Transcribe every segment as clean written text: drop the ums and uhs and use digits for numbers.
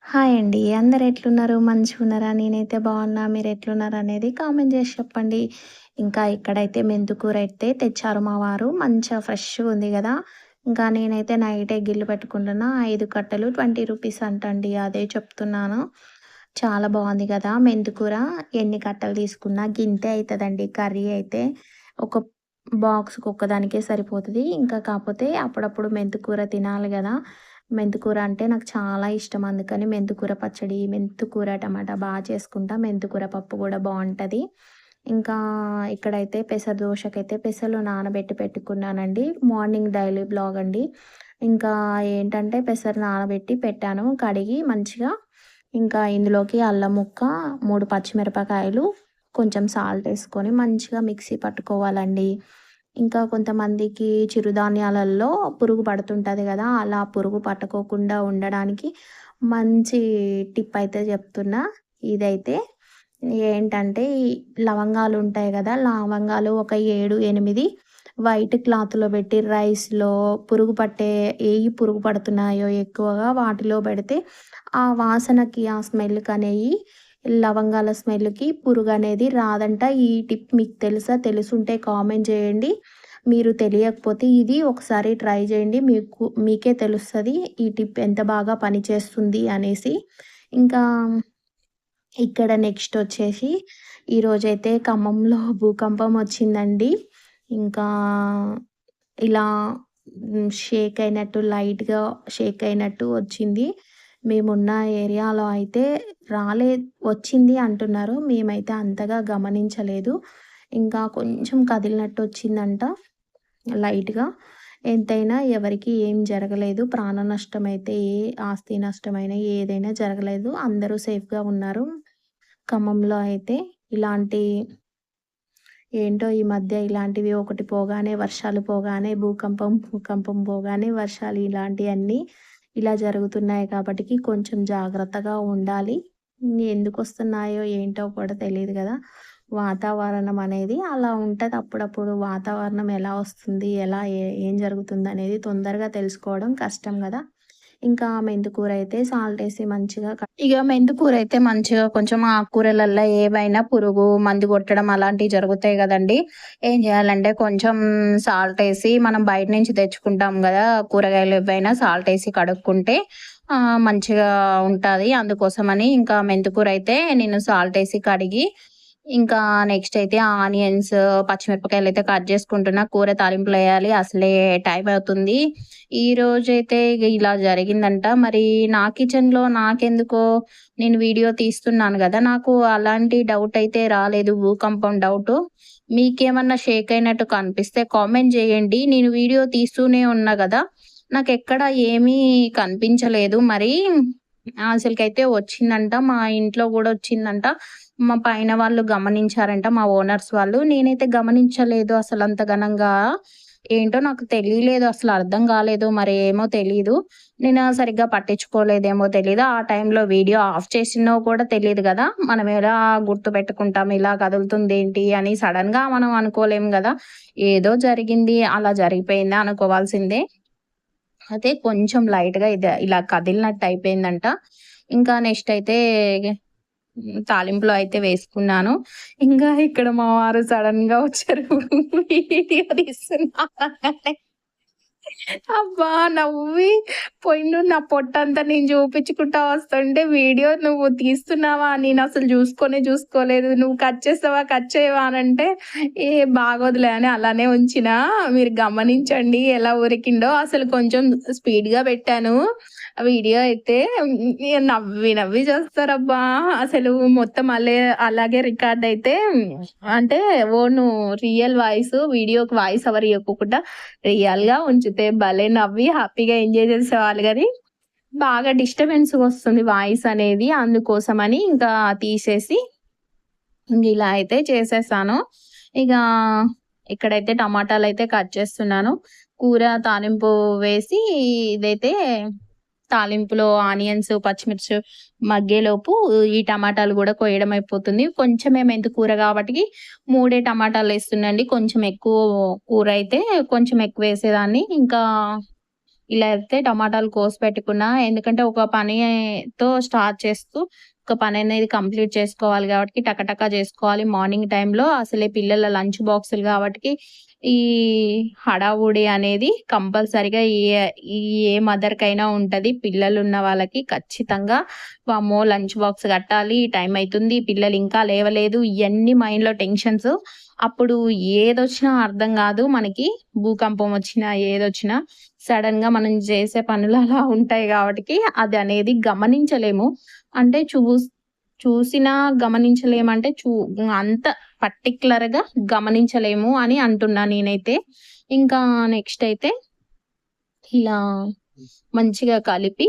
Hi అండి. అందరు ఎట్లున్నారు? మంచిగున్నారా? నేనైతే బాగున్నా. మీరు ఎట్లున్నారు అనేది కామెంట్ చేసి చెప్పండి. ఇంకా ఇక్కడైతే మెంతికూర అయితే తెచ్చారు మా వారు. మంచిగా ఫ్రెష్‌గా ఉంది గదా! ఇంకా నేనైతే నైటే గిల్లు పెట్టుకుంటున్నా. 5 కట్టలు 20 రూపీస్ అంటండి. అదే చెప్తున్నాను. చాలా బాగుంది గదా! మెంతికూర ఎన్ని కట్టలు తీసుకున్నా గింతే అయితదండి కర్రీ అయితే. ఒక బాక్స్‌కి ఒక్కదానికే సరిపోతది. ఇంకా కాపోతే అప్పుడప్పుడు మెంతికూర తినాలి గదా! మెంతికూర అంటే నాకు చాలా ఇష్టం. అందుకని మెంతికూర పచ్చడి, మెంతికూర టమాటా చేసుకుంటా. మెంతికూర పప్పు గూడా బావుంటది. ఇంకా ఇక్కడైతే పెసర దోసకైతే పెసలు నానబెట్టి పెట్టుకున్నానండి. మార్నింగ్ డైలీ వ్లాగ్ అండి. ఇంకా ఏంటంటే పెసరు నానబెట్టి పెట్టాను కడిగి మంచిగా. ఇంకా ఇందులోకి అల్లం ముక్క, 3 పచ్చిమిరపకాయలు, కొంచెం సాల్ట్ ఏసుకొని మంచిగా మిక్సీ పట్టుకోవాలండి. ఇంకా కొంతమందికి చిరుధాన్యాలల్లో పురుగు పడుతుంటది గదా! అలా పురుగు పట్టుకోకుండా ఉండడానికి మంచి టిప్ అయితే చెప్తున్నా. ఇదైతే ఏంటంటే ఈ లవంగాలుంటాయి గదా! లవంగాలు ఒక 7, 8 వైట్ క్లాత్‌లో పెట్టి రైస్‌లో పురుగు పట్టే ఏయి పురుగు పడుతున్నాయో ఎక్కువగా వాటిలో పెడితే ఆ వాసనకి, ఆ స్మెల్‌కనేయి లవంగాల స్మెల్‌కి పురుగనేది రాదంట. ఈ టిప్ మీకు తెలుసా? తెలిసుంటే కామెంట్ చేయండి. మీరు తెలియకపోతే ఇది ఒకసారి ట్రై చేయండి. మీకే తెలుస్తది ఈ టిప్ ఎంత బాగా పనిచేస్తుంది అనేసి. ఇంకా ఇక్కడ నెక్స్ట్ వచ్చేసి ఈరోజైతే ఖమ్మంలో భూకంపం వచ్చిందండి. ఇంకా ఇలా షేక్ అయినట్టు లైట్‌గా షేక్ అయినట్టు వచ్చింది. మేమున్న ఏరియాలో అయితే వచ్చింది అంటున్నారు. మేమైతే అంతగా గమనించలేదు. ఇంకా కొంచెం కదిలినట్టు వచ్చిందంట లైట్‌గా. ఎంతైనా ఎవరికీ ఏం జరగలేదు. ప్రాణ నష్టమైతే ఆస్తి నష్టమైనా ఏదైనా జరగలేదు. అందరూ సేఫ్‌గా ఉన్నారు. ఖమ్మంలో అయితే ఇలాంటి ఏంటో ఈ మధ్య ఇలాంటివి ఒకటి పోగానే వర్షాలు పోగానే భూకంపం, భూకంపం పోగానే వర్షాలు ఇలాంటియన్నీ ఇలా జరుగుతున్నాయి కాబట్టికి కొంచెం జాగ్రత్తగా ఉండాలి. ఎందుకొస్తున్నాయో ఏంటో కూడా తెలీదు గదా! వాతావరణం అనేది అలా ఉంటది. అప్పుడప్పుడు వాతావరణం ఎలా వస్తుంది, ఏం జరుగుతుందనేది తొందరగా తెలుసుకోవడం కష్టం గదా! ఇంకా మెంతికూరైతే సాల్టేసి మంచిగా ఇగ మెంతికూరైతే మంచిగా కొంచెం ఆకుకూరలల్లో ఏవైనా పురుగు మందు కొట్టడం అలాంటివి జరుగుతాయి గదండీ! ఏం జేయాలంటే కొంచెం సాల్టేసి మనం బయట నుంచి తెచ్చుకుంటాం గదా! కూరగాయలు ఏవైనా సాల్టేసి కడుక్కుంటే మంచిగా ఉంటది. అందుకోసమని ఇంకా మెంతికూరైతే నేను సాల్టేసి కడిగి ఇంకా నెక్స్ట్ అయితే ఆనియన్స్, పచ్చిమిరపకాయలయితే కట్ జేసుకుంటున్నా. కూర తాలింపులెయ్యాలి. అసలే టైం అవుతుంది. ఈరోజైతే ఇగ ఇలా జరిగిందంట. మరి నా కిచెన్‌లో నాకెందుకో నేను వీడియో తీస్తున్నాను గదా! నాకు అలాంటి డౌటయితే రాలేదు. భూకంపం డౌటు. మీకేమన్నా షేక్ అయినట్టు కనిపిస్తే కామెంట్ జేయండి. నేను వీడియో తీస్తూనే ఉన్నా గదా! నాకెక్కడ ఏమీ కనిపించలేదు. మరి అసలకైతే వచ్చిందంట. మా ఇంట్లో గూడా వచ్చిందంట. మా పైన వాళ్ళు గమనించారంట మా ఓనర్స్ వాళ్ళు. నేనైతే గమనించలేదు అసలంత ఘనంగా. ఏంటో నాకు తెలియలేదు. అసలు అర్థం కాలేదు. మరి ఏమో తెలీదు. నేను సరిగ్గా పట్టించుకోలేదేమో తెలీదు. ఆ టైంలో వీడియో ఆఫ్ చేసినో కూడా తెలీదు గదా! మనం ఎలా గుర్తుపెట్టుకుంటాం ఇలా కదులుతుందేంటి అని సడెన్‌గా మనం అనుకోలేం గదా! ఏదో జరిగింది. అలా జరిగిపోయింది అనుకోవాల్సిందే. అయితే కొంచెం లైట్‌గా ఇలా కదిలినట్టు అయిపోయిందంట. ఇంకా నెక్స్ట్ అయితే తాలింపులో అయితే వేసుకున్నాను. ఇంకా ఇక్కడ మా వారు సడెన్‌గా వచ్చారు. వీడియో తీస్తున్నా అనంగానే అబ్బా! నవ్వి పోయిండు. నా పొట్టంతా నేను చూపించుకుంటా వస్తుంటే, "వీడియో నువ్వు తీస్తున్నావా? నేనసలు చూసుకోలేదు. నువ్వు కట్ చేస్తావా? కట్ చేయవా?" అనంటే, "ఏ బాగోదులే" అని అలానే ఉంచినా. మీరు గమనించండి ఎలా ఉరికిండో. అసలు కొంచెం స్పీడ్‌గా పెట్టాను. వీడియో అయితే నవ్వి చేస్తారబ్బా! అసలు మొత్తం అలాగే రికార్డ్ అయితే అంటే ఓను రియల్ వాయిస్ వీడియోకి వాయిస్ ఓవర్ ఇయ్యకోకుండా రియల్‌గా ఉంచితే భలే నవ్వి హ్యాపీగా ఎంజాయ్ చేసేవాళ్ళు గానీ, బాగా డిస్టర్బెన్స్‌గొస్తుంది వాయిస్ అనేది. అందుకోసమని ఇంకా తీసేసి ఇలా అయితే చేసేసాను. ఇగా ఇక్కడైతే టమాటాలైతే కట్ చేస్తున్నాను. కూర తాలింపు వేసి ఇదైతే తాలింపులో ఆనియన్స్, పచ్చిమిర్చి మగ్గేలోపు ఈ టమాటాలు గూడా కోయడం అయిపోతుంది. కొంచెమే మెంతికూర గాబట్టికి 3 టమాటాలేస్తున్నా అండి. కొంచెం ఎక్కువ కూరయితే కొంచెం ఎక్కువేసేదాన్ని. ఇంకా ఇలా అయితే టమాటాలు కోసి పెట్టుకున్నా. ఎందుకంటే ఒక పనితో స్టార్ట్ చేస్తూ ఒక పననేది కంప్లీట్ చేసుకోవాలి గాబటికి టకటకా జేసుకోవాలి. మార్నింగ్ టైమ్‌లో అసలే పిల్లల లంచ్ బాక్సులు గాబటికి ఈ హడావుడి అనేది కంపల్సరీగా ఏ మదర్‌కైనా ఉంటది. పిల్లలున్న వాళ్ళకి ఖచ్చితంగా వామ్మో! లంచ్ బాక్స్ కట్టాలి. టైం అయితుంది. పిల్లలు ఇంకా లేవలేదు. ఇయన్నీ మైండ్‌లో టెన్షన్స్. అప్పుడు ఏదొచ్చినా అర్థం గాదు మనకి. భూకంపం వచ్చినా, ఏదొచ్చినా సడెన్‌గా మనం చేసే పనులు అలా ఉంటాయి గాబటికి అదనేది గమనించలేము. అంటే చూసినా గమనించలేమంటే అంత పర్టిక్యులర్‌గా గమనించలేము అని అంటున్నా నేనైతే. ఇంకా నెక్స్ట్ అయితే ఇలా మంచిగా కలిపి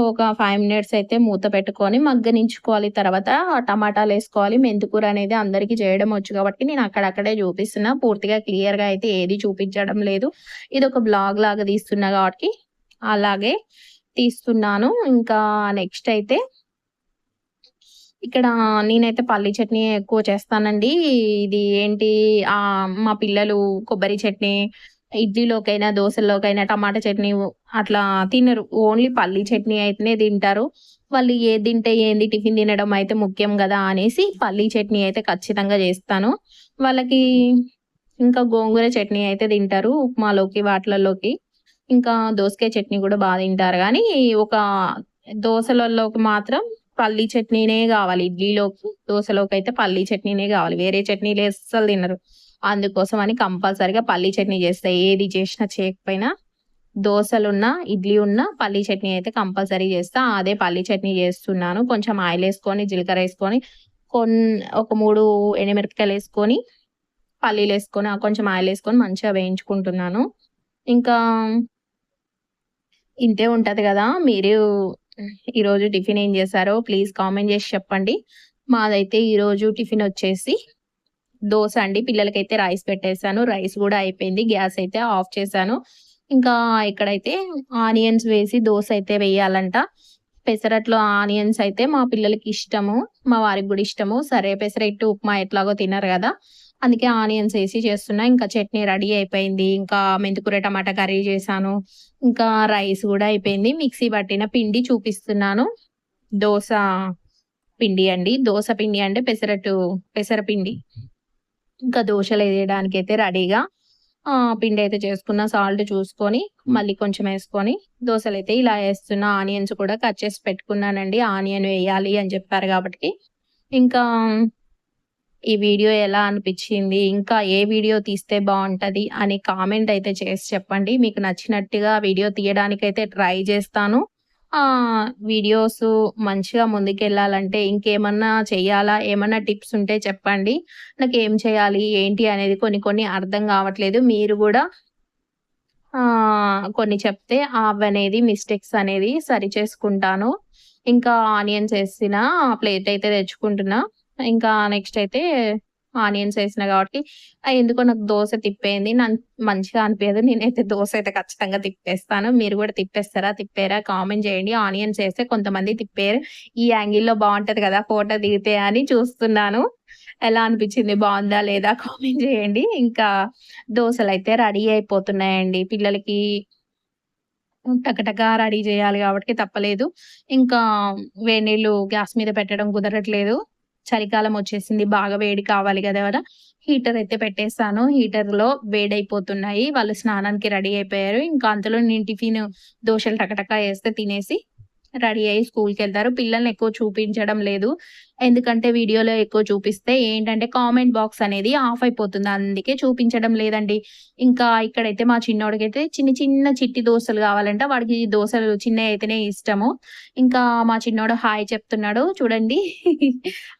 ఒక 5 మినిట్స్ అయితే మూత పెట్టుకొని మగ్గనించుకోవాలి. తర్వాత టమాటాలేసుకోవాలి. మెంతికూర అనేది అందరికీ చేయడం వచ్చు కాబట్టి నేను అక్కడక్కడే చూపిస్తున్నా. పూర్తిగా క్లియర్‌గా అయితే ఏది చూపించడం లేదు. ఇదొక వ్లాగ్ లాగా తీస్తున్నా కాబట్టి అలాగే తీస్తున్నాను. ఇంకా నెక్స్ట్ అయితే ఇక్కడ నేనైతే పల్లి చట్నీ ఎక్కువ చేస్తానండి. ఇది ఏంటి మా పిల్లలు కొబ్బరి చట్నీ ఇడ్లీలోకైనా, దోసల్లోకైనా టమాటా చట్నీ అట్లా తినరు. ఓన్లీ పల్లి చట్నీ అయితేనే తింటారు. వాళ్ళు ఏది తింటే ఏంది టిఫిన్ తినడం అయితే ముఖ్యం గదా! అనేసి పల్లి చట్నీ అయితే ఖచ్చితంగా చేస్తాను. వాళ్ళకి ఇంకా గోంగూర చట్నీ అయితే తింటారు ఉప్మాలోకి, వాటిలల్లోకి. ఇంకా దోసకాయ చట్నీ గూడా తింటారు గానీ, ఒక దోసలల్లోకి మాత్రం పల్లీ చట్నీనే గావాలి. ఇడ్లీలోకి, దోసలోకైతే పల్లీ చట్నీనే గావాలి. వేరే చట్నీలు అస్సలు తినరు. అందుకోసమని కంపల్సరీగా పల్లీ చట్నీ చేస్తా. ఏది చేసినా చేయకపోయినా దోసలున్నా, ఇడ్లీ ఉన్నా పల్లీ చట్నీ అయితే కంపల్సరీ చేస్తా. అదే పల్లీ చట్నీ చేస్తున్నాను. కొంచెం ఆయిలేసుకొని, జీలకర్రేసుకొని, కొన్ ఒక 3 ఎండుమిరపకాయలేసుకొని, పల్లీలేసుకొని, కొంచెం ఆయిలేసుకొని మంచిగా వేయించుకుంటున్నాను. ఇంకా ఇంతే ఉంటది గదా! మీరు ఈరోజు టిఫిన్ ఏం చేశారో ప్లీజ్ కామెంట్ చేసి చెప్పండి. మాదైతే ఈరోజు టిఫినొచ్చేసి దోస అండి. పిల్లలకైతే రైస్ పెట్టేసాను. రైస్ గూడా అయిపోయింది. గ్యాస్ అయితే ఆఫ్ చేశాను. ఇంకా ఇక్కడైతే ఆనియన్స్ వేసి దోస అయితే వేయాలంట. పెసరట్లో ఆనియన్స్ అయితే మా పిల్లలకి ఇష్టము. మా వారికి గూడా ఇష్టము. సరే పెసరట్టు, ఉప్మా ఎట్లాగో తినరు గదా! అందుకే ఆనియన్స్ ఏసి చేస్తున్నా. ఇంకా చట్నీ రెడీ అయిపోయింది. ఇంకా మెంతికూర టమాటా కర్రీ చేశాను. ఇంకా రైస్ గూడా అయిపోయింది. మిక్సీ పట్టిన పిండి చూపిస్తున్నాను. దోస పిండి అండి. దోస పిండి అంటే పెసరపిండి. ఇంకా దోసలేయడానికైతే రెడీగా పిండైతే చేసుకున్న. సాల్ట్ చూసుకొని, మళ్ళీ కొంచెం ఏసుకొని దోసలైతే ఇలా ఏస్తున్నా. ఆనియన్స్ కూడా కట్ చేసి పెట్టుకున్నానండి. ఆనియన్ వేయాలి అని చెప్పారు గాబటికి. ఇంకా ఈ వీడియో ఎలా అనిపిచ్చింది? ఇంకా ఏ వీడియో తీస్తే బావుంటది అని కామెంట్ అయితే చేసి చెప్పండి. మీకు నచ్చినట్టుగా వీడియో తీయడానికైతే ట్రై జేస్తాను. వీడియోసు మంచిగా ముందుకెళ్ళాలంటే ఇంకేమన్నా చెయ్యాలా? ఏమన్నా టిప్స్ ఉంటే చెప్పండి. నాకేం చేయాలి? ఏంటి? అనేది కొన్ని కొన్ని అర్థం గావట్లేదు. మీరు గూడా కొన్ని చెప్తే అవనేది మిస్టేక్స్ అనేది సరిచేసుకుంటాను. ఇంకా ఆనియన్స్ ఏసిన ప్లేట్ అయితే తెచ్చుకుంటున్నా. ఇంకా నెక్స్ట్ అయితే ఆనియన్స్ ఏసిన కాబట్టి ఎందుకో నాకు దోస తిప్పేయంది. మంచిగా అనిపియదు. నేనైతే దోస అయితే ఖచ్చితంగా తిప్పేస్తాను. మీరు గూడా తిప్పేస్తారా? తిప్పారా? కామెంట్ చేయండి. ఆనియన్స్ ఏస్తే కొంతమంది తిప్పేయరు. ఈ యాంగిల్‌లో బావుంటది కదా! ఫోటో దిగితే అని చూస్తున్నాను. ఎలా అనిపిచ్చింది? బావుందా? లేదా? కామెంట్ చేయండి. ఇంకా దోసలైతే రెడీ అయిపోతున్నాయండి. పిల్లలకి టకటకా రెడీ జేయాలి గాబటికి తప్పలేదు. ఇంకా వేడి నీళ్ళు గ్యాస్ మీద పెట్టడం కుదరట్లేదు. చలికాలం ఒచ్చేసింది. బాగా వేడి కావాలి గదా! హీటర్ అయితే పెట్టేసాను. హీటర్‌లో వేడైపోతున్నాయి. వాళ్ళు స్నానానికి రెడీ అయిపోయారు. ఇంకా అంతలో నేను దోసలు టకటకా ఏస్తే తినేసి రెడీ అయ్యి స్కూల్‌కెళ్తారు. పిల్లల్ని ఎక్కువ చూపించడం లేదు. ఎందుకంటే వీడియోలో ఎక్కువ చూపిస్తే ఏంటంటే కామెంట్ బాక్స్ అనేది ఆఫ్ అయిపోతుంది. అందుకే చూపించడం లేదండి. ఇంకా ఇక్కడైతే మా చిన్నోడికైతే చిన్న చిన్న చిట్టి దోసలు కావాలంట. వాడికి దోసలు చిన్నయయితేనే ఇష్టము. ఇంకా మా చిన్నోడు హాయ్ చెప్తున్నాడు చూడండి.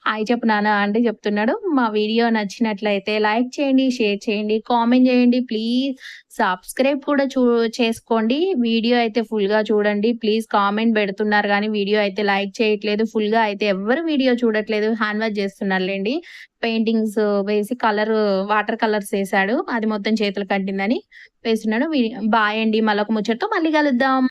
హాయ్ చెప్పు నాన్న అంటే చెప్తున్నాడు. మా వీడియో నచ్చినట్లయితే లైక్ చేయండి, షేర్ చేయండి, కామెంట్ చేయండి. ప్లీజ్ సబ్స్క్రైబ్ కూడా చేసుకోండి. వీడియో అయితే ఫుల్‌గా చూడండి. ప్లీజ్ కామెంట్ పెడుతున్నారు గానీ వీడియో అయితే లైక్ చేయట్లేదు. ఫుల్‌గా అయితే ఎవ్వరు వీడియో చూడట్లేదు. హ్యాండ్ వాష్ చేస్తున్నారులెండి. పెయింటింగ్స్ వేసి వాటర్ కలర్స్ ఏసాడు. అది మొత్తం చేతులకి అంటిందని వేస్తున్నాడు. బాయ్ అండి. మళ్ళొక ముచ్చటతో మళ్ళీ కలుద్దాం.